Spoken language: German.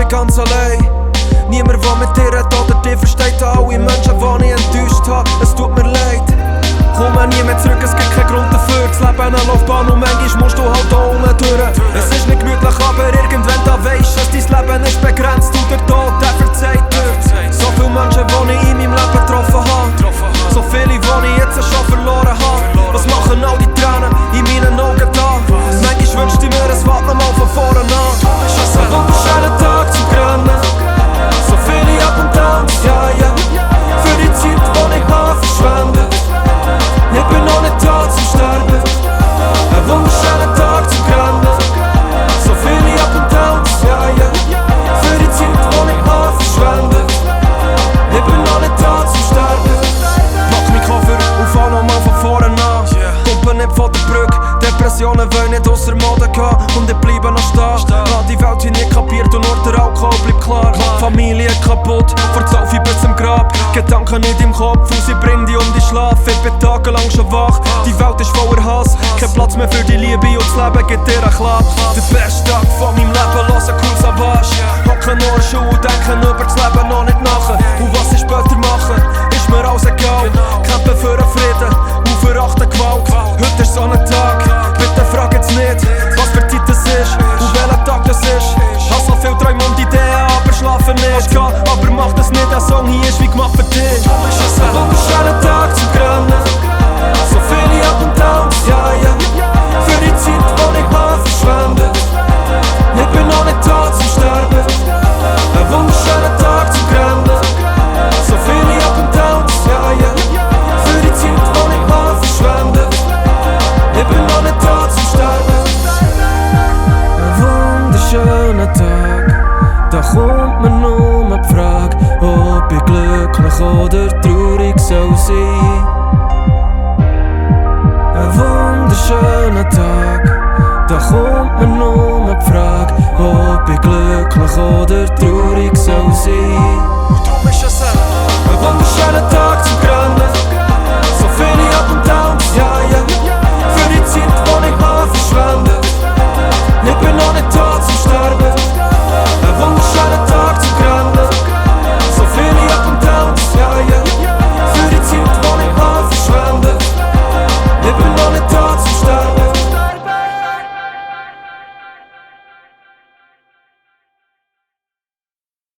nicht ganz allein. Niemand, der mit dir redet oder dich versteht. Alle Menschen, die ich enttäuscht habe, es tut mir leid. Komm nie mehr zurück, es gibt keinen Grund dafür. Das Leben eine Laufbahn und manchmal musst du halt da unten durch. Es ist nicht gemütlich, aber irgendwann da weisst, dass dein Leben ist begrenzt und der Tod, der verzeiht dir. So viele Menschen, die ich in meinem Leben getroffen habe, so viele, die ich jetzt schon verloren habe. Was machen all die Tränen in meinen Augen da? Manchmal wünschte ich mir, es fängt nochmal von vorne an. Es ist ein wunderschöner Tag zum Grennen. So viele Up und Downs, ja, ja. Für die Zeit, die ich habe verschwendet. Ich bin noch nicht da zum Sterben. Ein wunderschöner Tag zum Grennen. So viele Up und Downs, ja, ja. Für die Zeit, die ich habe verschwendet. Ich bin noch nicht da zum Sterben. Mach mich Koffer und fang nochmal von vorne an. Pumpe nicht von der Brücke. Depressionen wollen nicht ausser Mode gehen und ich bleibe noch stehen. Hab die Welt hier nicht kapiert und nur der Alkohol bleibt klar. Familie kaputt, vor 12 bis zum Grab. Gedanken nicht im Kopf und sie bringen dich um die Schlaf. Ich bin tagelang schon wach, die Welt ist voller Hass. Kein Platz mehr für die Liebe und das Leben gibt dir einen Klapp. Der beste Tag von meinem Leben, los ein cool Savage. Hocken nur Schuhe und denken über das Leben noch nicht nach. Und was ich später mache, ist mir alles egal. Kämpfen für den Frieden und verachten Gewalt. Heute ist so ein Tag, bitte frag jetzt nicht, was für Zeit das ist und welcher Tag das ist. Hab so viel Träume und Ideen, aber schlafen nicht. Geh, aber mach das nicht, der Song hier ist wie gemacht für dich. Es ist ein wunderschöner Tag zum Grennen. So viele Up und Downs, ja, ja. Für die Zeit, die ich habe verschwendet. Ich bin noch nicht da zum Sterben. Ein wunderschöner Tag zum Grennen. So viele Up und Downs, ja, ja. Für die Zeit, die ich habe verschwendet. Ich bin noch nicht da zum Sterben. Ein wunderschöner Tag, da kommt mir nur die Frage, ob ich glücklich oder traurig soll sein. Ein wunderschöner Tag, da kommt mir nur die Frage, ob ich glücklich oder traurig soll sein.